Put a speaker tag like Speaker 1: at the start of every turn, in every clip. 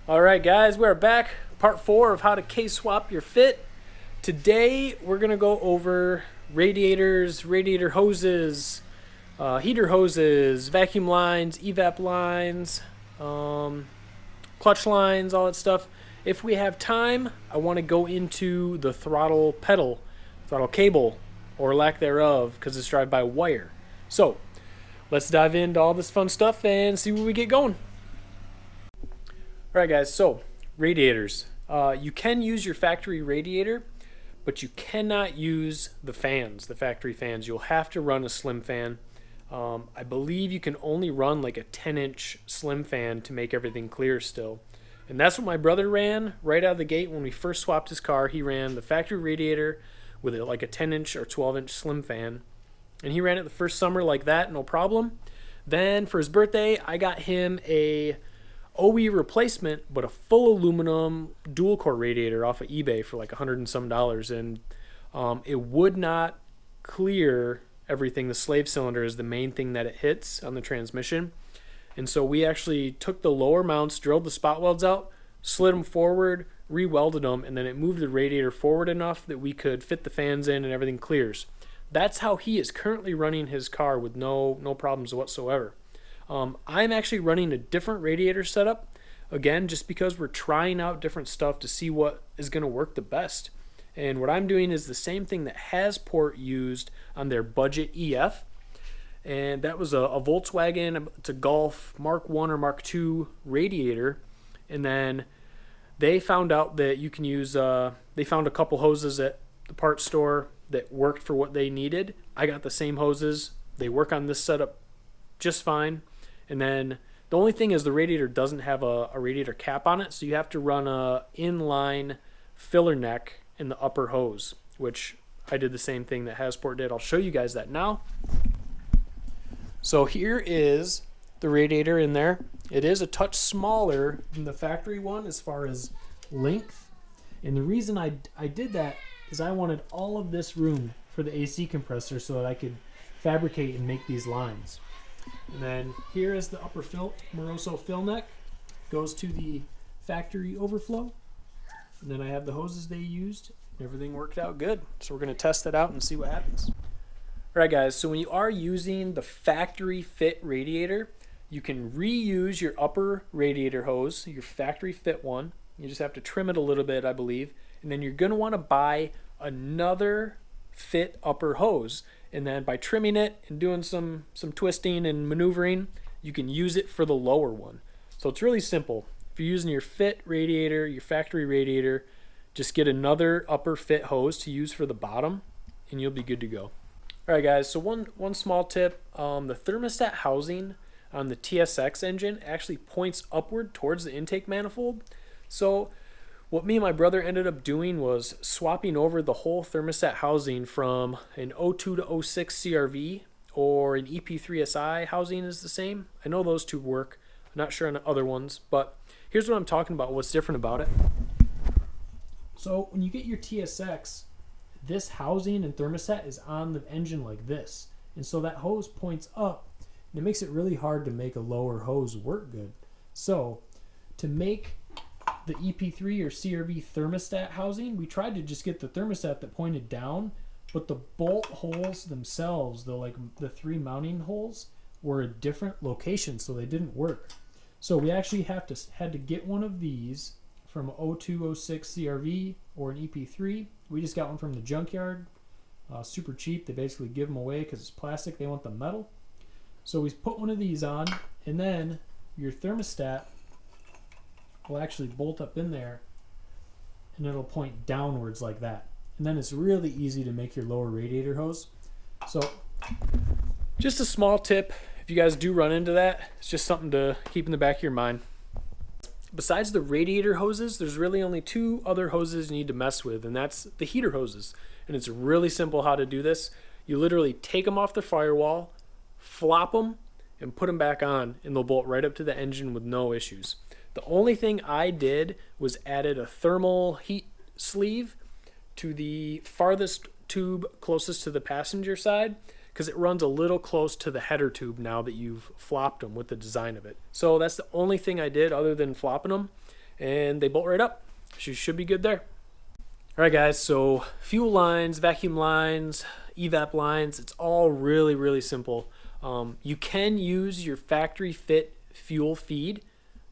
Speaker 1: Alright guys, we're back. Part 4 of how to K-swap your fit. Today we're going to go over radiators, radiator hoses, heater hoses, vacuum lines, evap lines, clutch lines, all that stuff. If we have time, I want to go into the throttle pedal, throttle cable, or lack thereof, because it's drive by wire. So, let's dive into all this fun stuff and see where we get going. Alright guys, so radiators. You can use your factory radiator, but you cannot use the fans, the factory fans. You'll have to run a slim fan. I believe you can only run like a 10-inch slim fan to make everything clear still. And that's what my brother ran right out of the gate when we first swapped his car. He ran the factory radiator with like a 10-inch or 12-inch slim fan. And he ran it the first summer like that, no problem. Then for his birthday, I got him a OE replacement, but a full aluminum dual core radiator off of eBay for like $100 and some, and it would not clear everything. The slave cylinder is the main thing that it hits on the transmission, and so we actually took the lower mounts, drilled the spot welds out, slid them forward, re-welded them, and then it moved the radiator forward enough that we could fit the fans in and everything clears. That's how he is currently running his car with no problems whatsoever. I'm actually running a different radiator setup, again, just because we're trying out different stuff to see what is going to work the best. And what I'm doing is the same thing that Hasport used on their budget EF, and that was a Volkswagen, it's a Golf Mark I or Mark II radiator, and then they found out that you can use, they found a couple hoses at the parts store that worked for what they needed. I got the same hoses. They work on this setup just fine. And then the only thing is the radiator doesn't have a radiator cap on it, so you have to run a inline filler neck in the upper hose, which I did the same thing that Hasport did. I'll show you guys that now. So here is the radiator in there. It is a touch smaller than the factory one as far as length. And the reason I did that is I wanted all of this room for the AC compressor so that I could fabricate and make these lines. And then here is the upper Moroso fill neck, goes to the factory overflow. And then I have the hoses they used. Everything worked out good. So we're going to test it out and see what happens. Alright guys, so when you are using the factory fit radiator, you can reuse your upper radiator hose, your factory fit one. You just have to trim it a little bit, I believe. And then you're going to want to buy another fit upper hose. And then by trimming it and doing some twisting and maneuvering, you can use it for the lower one. So it's really simple. If you're using your fit radiator, your factory radiator, just get another upper fit hose to use for the bottom and you'll be good to go. Alright guys, so one small tip, the thermostat housing on the TSX engine actually points upward towards the intake manifold. So what me and my brother ended up doing was swapping over the whole thermostat housing from an 02 to 06 CRV or an EP3SI housing is the same. I know those two work. I'm not sure on the other ones, but here's what I'm talking about, what's different about it. So when you get your TSX, this housing and thermostat is on the engine like this. And so that hose points up, and it makes it really hard to make a lower hose work good. So to make the EP3 or CRV thermostat housing, we tried to just get the thermostat that pointed down, but the bolt holes themselves, the three mounting holes, were a different location, so they didn't work. So we actually had to get one of these from 0206 CRV or an EP3. We just got one from the junkyard, super cheap. They basically give them away because it's plastic. They want the metal. So we put one of these on, and then your thermostat will actually bolt up in there and it'll point downwards like that. And then it's really easy to make your lower radiator hose. So just a small tip, if you guys do run into that, it's just something to keep in the back of your mind. Besides the radiator hoses, there's really only two other hoses you need to mess with, and that's the heater hoses. And it's really simple how to do this. You literally take them off the firewall, flop them, and put them back on, and they'll bolt right up to the engine with no issues. The only thing I did was added a thermal heat sleeve to the farthest tube closest to the passenger side because it runs a little close to the header tube now that you've flopped them with the design of it. So that's the only thing I did other than flopping them. and they bolt right up. Should be good there. All right, guys, so fuel lines, vacuum lines, evap lines, it's all really simple. You can use your factory fit fuel feed,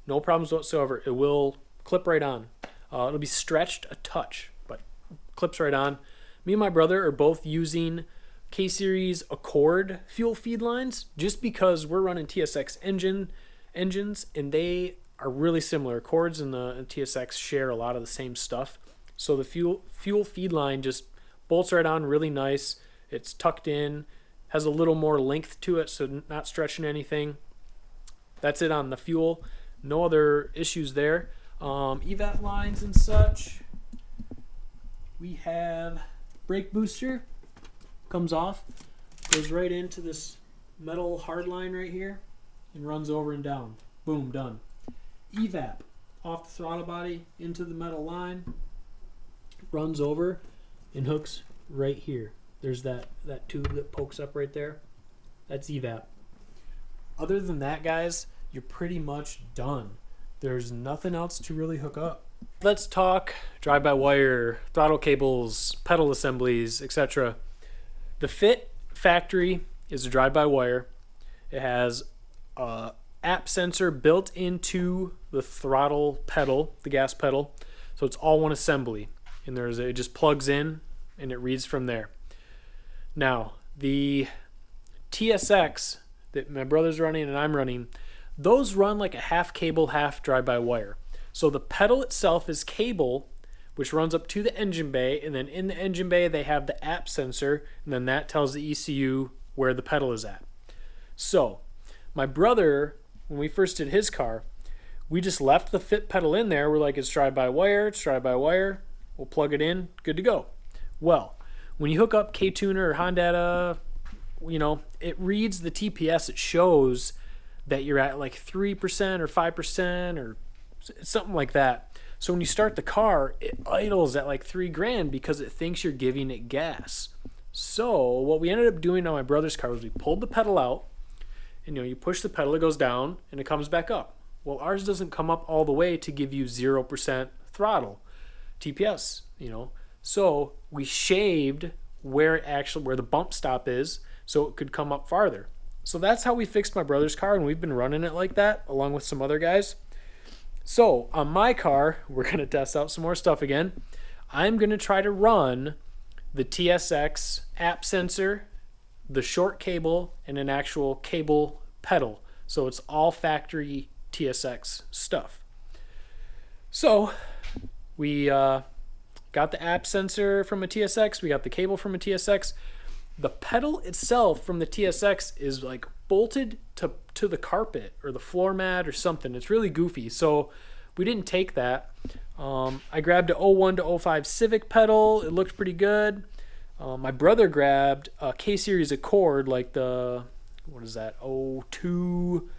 Speaker 1: no problems whatsoever. It will clip right on. It'll be stretched a touch, but clips right on. Me and my brother are both using K-Series Accord fuel feed lines just because we're running TSX engines, and they are really similar. Accords and the TSX share a lot of the same stuff. So the fuel feed line just bolts right on really nice. It's tucked in, has a little more length to it, so not stretching anything. That's it on the fuel. No other issues there. Evap lines and such. We have brake booster. Comes off, goes right into this metal hard line right here, and runs over and down. Boom, done. Evap off the throttle body into the metal line, runs over and hooks right here. There's that tube that pokes up right there. That's evap. Other than that, guys, you're pretty much done. There's nothing else to really hook up. Let's talk drive-by-wire, throttle cables, pedal assemblies, etc. The Fit factory is a drive-by-wire. It has a app sensor built into the throttle pedal, the gas pedal, so it's all one assembly. And it just plugs in and it reads from there. Now, the TSX that my brother's running and I'm running, those run like a half cable, half drive-by-wire. So the pedal itself is cable, which runs up to the engine bay, and then in the engine bay they have the app sensor, and then that tells the ECU where the pedal is at. So my brother, when we first did his car, we just left the Fit pedal in there. We're like, it's drive-by-wire, it's drive-by-wire. We'll plug it in, good to go. Well, when you hook up K-Tuner or Honda, you know, it reads the TPS. It shows that you're at like 3% or 5% or something like that. So when you start the car, it idles at like $3,000 because it thinks you're giving it gas. So what we ended up doing on my brother's car was we pulled the pedal out, and you push the pedal, it goes down, and it comes back up. Well, ours doesn't come up all the way to give you 0% throttle TPS, So we shaved where the bump stop is so it could come up farther. So that's how we fixed my brother's car, and we've been running it like that along with some other guys. So on my car, we're going to test out some more stuff again. I'm going to try to run the TSX app sensor, the short cable, and an actual cable pedal. So it's all factory TSX stuff. So we got the app sensor from a TSX. We got the cable from a TSX. The pedal itself from the TSX is like bolted to the carpet or the floor mat or something. It's really goofy. So we didn't take that. I grabbed a 01 to 05 Civic pedal. It looked pretty good. My brother grabbed a K-Series Accord, like the, 02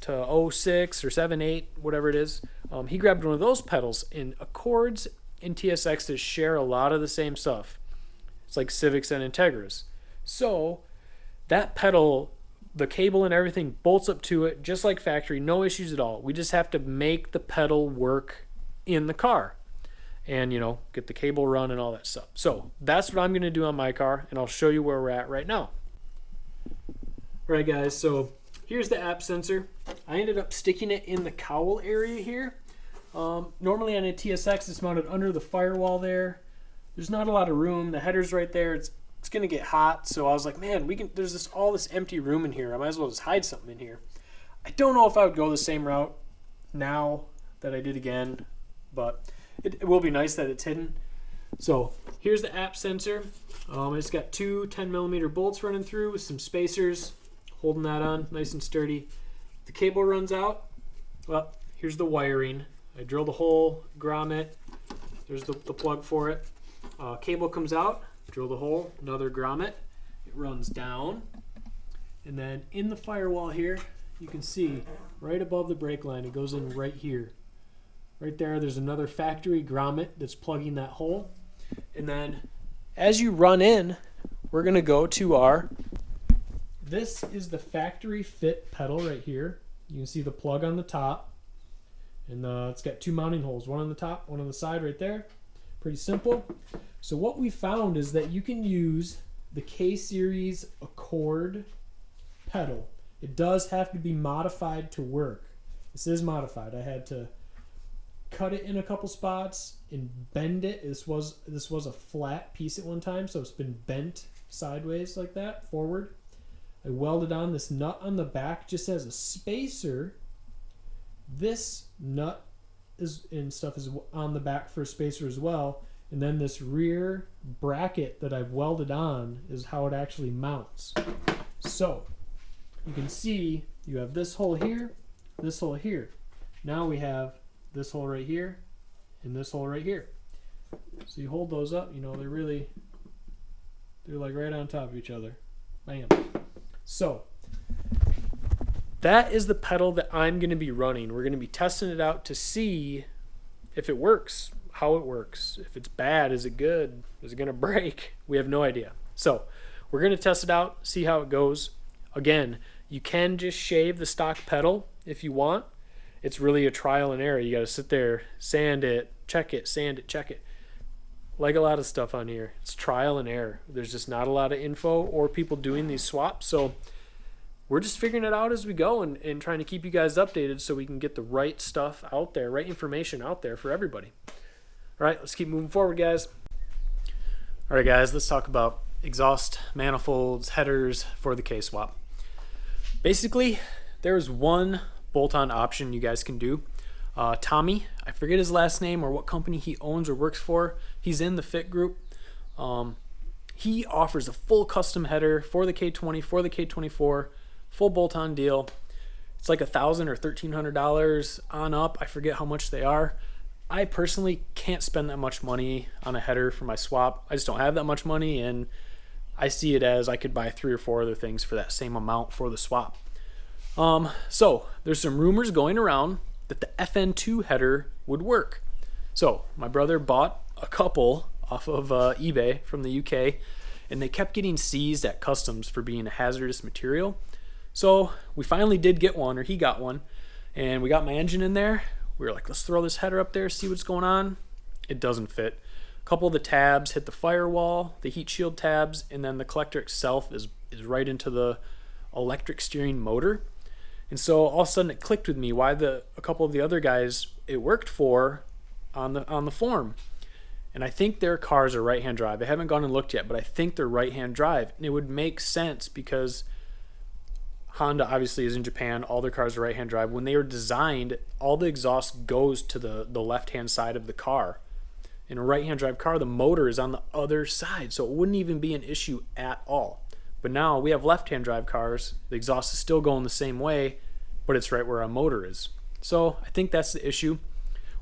Speaker 1: to 06 or 78, whatever it is. He grabbed one of those pedals. And Accords and TSXs share a lot of the same stuff. It's like Civics and Integras. So that pedal, the cable and everything bolts up to it just like factory, no issues at all. We just have to make the pedal work in the car and, get the cable run and all that stuff. So that's what I'm going to do on my car, and I'll show you where we're at right now. All right, guys, so here's the app sensor. I ended up sticking it in the cowl area here. Normally on a TSX, it's mounted under the firewall there. There's not a lot of room. The header's right there. It's going to get hot. So I was like, man, there's all this empty room in here. I might as well just hide something in here. I don't know if I would go the same route now that I did again, but it will be nice that it's hidden. So here's the app sensor. It's got two 10mm bolts running through with some spacers holding that on nice and sturdy. The cable runs out. Well, here's the wiring. I drilled a hole, grommet. There's the plug for it. Cable comes out, drill the hole, another grommet. It runs down. And then in the firewall here, you can see right above the brake line, it goes in right here. Right there's another factory grommet that's plugging that hole. And then as you run in, we're going to go to this is the factory fit pedal right here. You can see the plug on the top. And it's got 2 mounting holes, one on the top, one on the side right there. Pretty simple. So what we found is that you can use the K-Series Accord pedal. It does have to be modified to work. This is modified. I had to cut it in a couple spots and bend it. This was a flat piece at one time, so it's been bent sideways like that, forward. I welded on this nut on the back just as a spacer. This nut is on the back for a spacer as well. And then this rear bracket that I've welded on is how it actually mounts. So you can see you have this hole here, this hole here. Now we have this hole right here and this hole right here. So you hold those up, you know, they're like right on top of each other. Bam. So that is the pedal that I'm going to be running. We're going to be testing it out to see if it works, how it works. If it's bad, is it good? Is it going to break? We have no idea. So we're going to test it out, see how it goes. Again, you can just shave the stock pedal if you want. It's really a trial and error. You got to sit there, sand it, check it, sand it, check it. Like a lot of stuff on here, it's trial and error. There's just not a lot of info or people doing these swaps. So we're just figuring it out as we go and trying to keep you guys updated so we can get the right stuff out there, right information out there for everybody. All right, let's keep moving forward, guys. All right, guys, let's talk about exhaust manifolds, headers for the K-swap. Basically, there's one bolt-on option you guys can do. Tommy, I forget his last name or what company he owns or works for. He's in the Fit group. He offers a full custom header for the K20, for the K24, full bolt-on deal. It's like $1,000 or $1,300 on up. I forget how much they are. I personally can't spend that much money on a header for my swap. I just don't have that much money, and I see it as I could buy 3 or 4 other things for that same amount for the swap. So there's some rumors going around that the FN2 header would work. So my brother bought a couple off of eBay from the UK, and they kept getting seized at customs for being a hazardous material. So we finally did get one, or he got one, and we got my engine in there. We were like, let's throw this header up there, see what's going on. It doesn't fit. A couple of the tabs hit the firewall, the heat shield tabs, and then the collector itself is right into the electric steering motor. And so all of a sudden it clicked with me why a couple of the other guys it worked for on the form. And I think their cars are right-hand drive. I haven't gone and looked yet, but I think they're right-hand drive. And it would make sense because Honda obviously is in Japan. All their cars are right-hand drive. When they were designed, all the exhaust goes to the left-hand side of the car. In a right-hand drive car, the motor is on the other side, so it wouldn't even be an issue at all. But now we have left-hand drive cars. The exhaust is still going the same way, but it's right where our motor is. So I think that's the issue.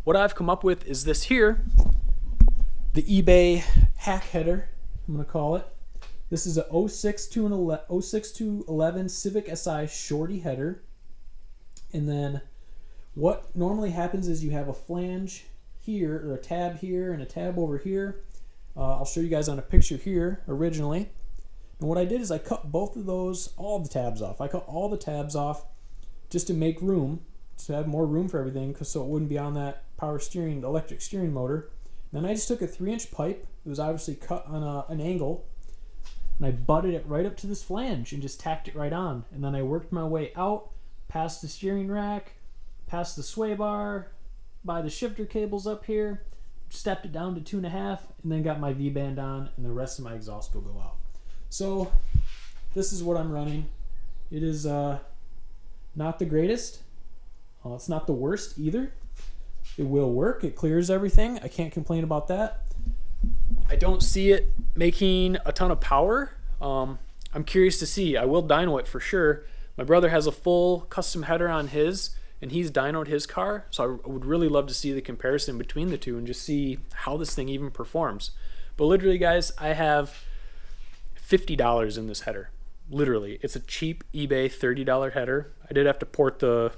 Speaker 1: What I've come up with is this here, the eBay hack header, I'm going to call it. This is a 06 to 11 Civic Si shorty header. And then what normally happens is you have a flange here, or a tab here, and a tab over here. I'll show you guys on a picture here originally. And what I did is I cut both of those, all the tabs off. I cut all the tabs off just to make room, to have more room for everything, so it wouldn't be on that power steering, electric steering motor. And then I just took a 3-inch pipe. It was obviously cut on an angle, and I butted it right up to this flange and just tacked it right on. And then I worked my way out, past the steering rack, past the sway bar, by the shifter cables up here, stepped it down to 2.5, and then got my V-band on, and the rest of my exhaust will go out. So this is what I'm running. It is not the greatest. It's not the worst either. It will work. It clears everything. I can't complain about that. I don't see it making a ton of power. I'm curious to see. I will dyno it for sure. My brother has a full custom header on his, and he's dynoed his car. So I would really love to see the comparison between the two and just see how this thing even performs. But literally, guys, I have $50 in this header. Literally, it's a cheap eBay $30 header. I did have to port the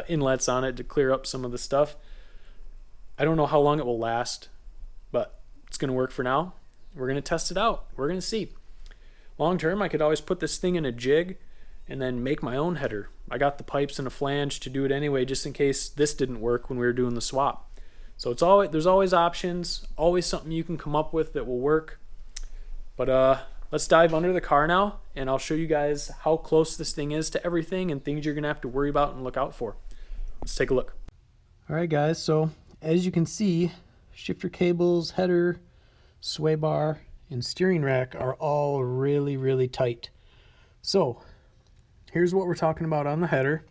Speaker 1: inlets on it to clear up some of the stuff. I don't know how long it will last, but it's going to work for now. We're going to test it out. We're going to see. Long term, I could always put this thing in a jig and then make my own header. I got the pipes and a flange to do it anyway, just in case this didn't work when we were doing the swap. So there's always options, always something you can come up with that will work. But let's dive under the car now, and I'll show you guys how close this thing is to everything and things you're gonna have to worry about and look out for. Let's take a look. All right, guys, so as you can see, shifter cables, header, sway bar, and steering rack are all really, really tight. So here's what we're talking about on the header.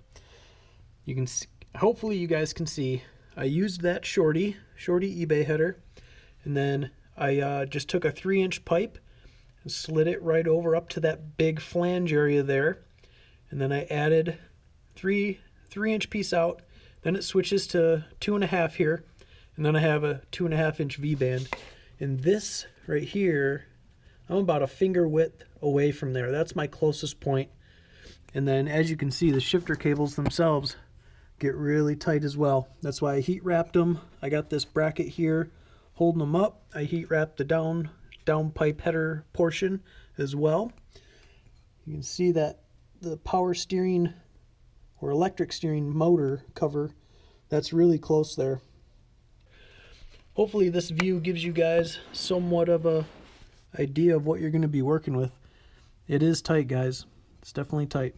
Speaker 1: You can see, hopefully you guys can see, I used that shorty eBay header, and then I just took a 3-inch pipe and slid it right over up to that big flange area there, and then I added 3-inch piece out. Then it switches to 2.5 here, and then I have a 2.5-inch V-band. And this right here, I'm about a finger width away from there. That's my closest point. And then as you can see, the shifter cables themselves get really tight as well. That's why I heat wrapped them. I got this bracket here holding them up. I heat wrapped the down pipe header portion as well. You can see that the power steering or electric steering motor cover, that's really close there. Hopefully this view gives you guys somewhat of a idea of what you're going to be working with. It is tight, guys. It's definitely tight.